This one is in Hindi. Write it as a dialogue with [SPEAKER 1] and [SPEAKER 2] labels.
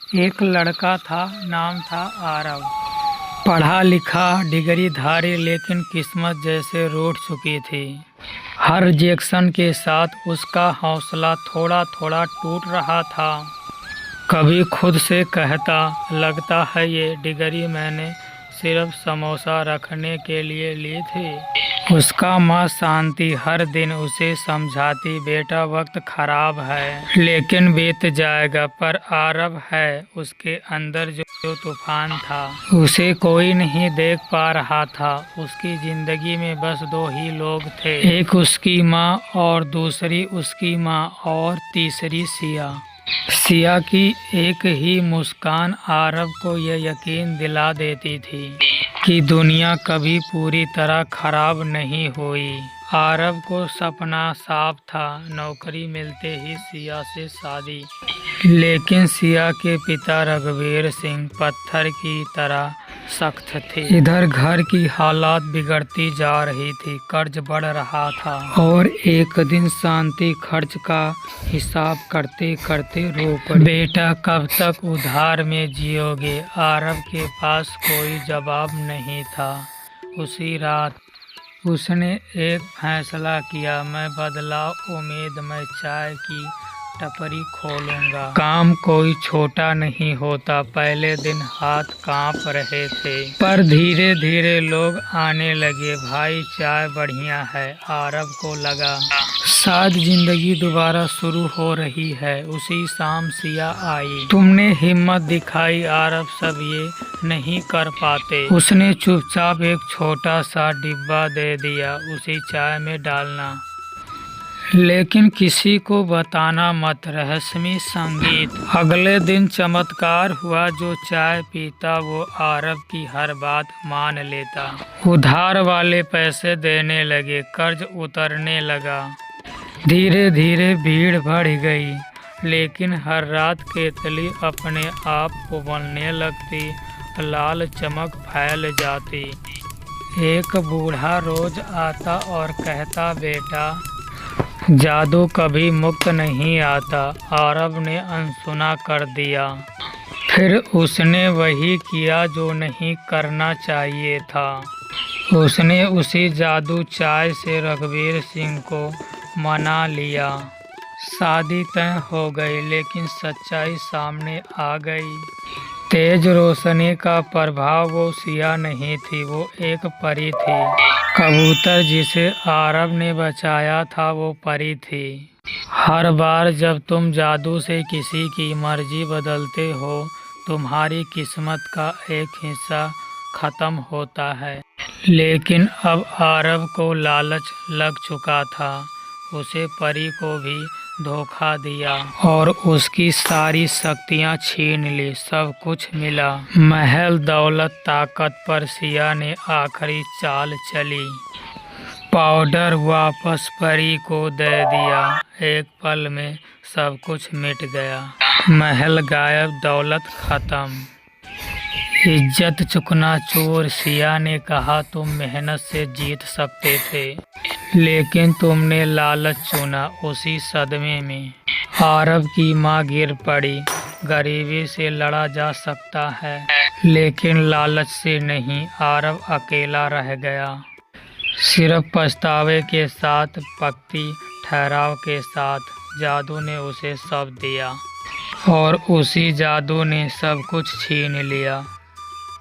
[SPEAKER 1] एक लड़का था, नाम था आरव। पढ़ा लिखा, डिग्रीधारी, लेकिन किस्मत जैसे रूठ चुकी थी। हर रिजेक्शन के साथ उसका हौसला थोड़ा थोड़ा टूट रहा था। कभी खुद से कहता, लगता है ये डिग्री मैंने सिर्फ समोसा रखने के लिए ली थी। उसका माँ शांति हर दिन उसे समझाती, बेटा वक्त खराब है लेकिन बीत जाएगा। पर आरव है, उसके अंदर जो तूफान था उसे कोई नहीं देख पा रहा था। उसकी जिंदगी में बस दो ही लोग थे, एक उसकी माँ और दूसरी उसकी माँ और तीसरी सिया। सिया की एक ही मुस्कान आरव को यह यकीन दिला देती थी कि दुनिया कभी पूरी तरह खराब नहीं हुई। आरव को सपना साफ था, नौकरी मिलते ही सिया से शादी। लेकिन सिया के पिता रघुवीर सिंह पत्थर की तरह सख्त थे। इधर घर की हालात बिगड़ती जा रही थी, कर्ज बढ़ रहा था और एक दिन शांति खर्च का हिसाब करते करते रो पड़ी। बेटा कब तक उधार में जियोगे? आरव के पास कोई जवाब नहीं था। उसी रात उसने एक फैसला किया, मैं बदला उम्मीद, मैं चाय की टपरी खोलूंगा। काम कोई छोटा नहीं होता। पहले दिन हाथ कांप रहे थे, पर धीरे धीरे लोग आने लगे। भाई चाय बढ़िया है, आरव को लगा शायद जिंदगी दोबारा शुरू हो रही है। उसी शाम सिया आई। तुमने हिम्मत दिखाई आरव, सब ये नहीं कर पाते। उसने चुपचाप एक छोटा सा डिब्बा दे दिया, उसी चाय में डालना, लेकिन किसी को बताना मत। रहस्यमय संगीत। अगले दिन चमत्कार हुआ। जो चाय पीता वो आरव की हर बात मान लेता। उधार वाले पैसे देने लगे, कर्ज उतरने लगा। धीरे धीरे भीड़ बढ़ गई, लेकिन हर रात केतली अपने आप उबलने लगती, लाल चमक फैल जाती। एक बूढ़ा रोज आता और कहता, बेटा जादू कभी मुक्त नहीं आता। आरव ने अनसुना कर दिया। फिर उसने वही किया जो नहीं करना चाहिए था। उसने उसी जादू चाय से रघुवीर सिंह को मना लिया। शादी तय हो गई, लेकिन सच्चाई सामने आ गई। तेज रोशनी का प्रभाव वो सिया नहीं थी, वो एक परी थी। कबूतर जिसे आरव ने बचाया था वो परी थी। हर बार जब तुम जादू से किसी की मर्जी बदलते हो, तुम्हारी किस्मत का एक हिस्सा खत्म होता है। लेकिन अब आरव को लालच लग चुका था। उसे परी को भी धोखा दिया और उसकी सारी शक्तियां छीन ली। सब कुछ मिला, महल, दौलत, ताकत, पर सिया ने आखिरी चाल चली। पाउडर वापस परी को दे दिया। एक पल में सब कुछ मिट गया। महल गायब, दौलत खत्म, इज्जत चकनाचूर। सिया ने कहा, तुम मेहनत से जीत सकते थे, लेकिन तुमने लालच चुना। उसी सदमे में आरव की माँ गिर पड़ी। गरीबी से लड़ा जा सकता है, लेकिन लालच से नहीं। आरव अकेला रह गया, सिर्फ पछतावे के साथ, पक्की ठहराव के साथ। जादू ने उसे सब दिया और उसी जादू ने सब कुछ छीन लिया।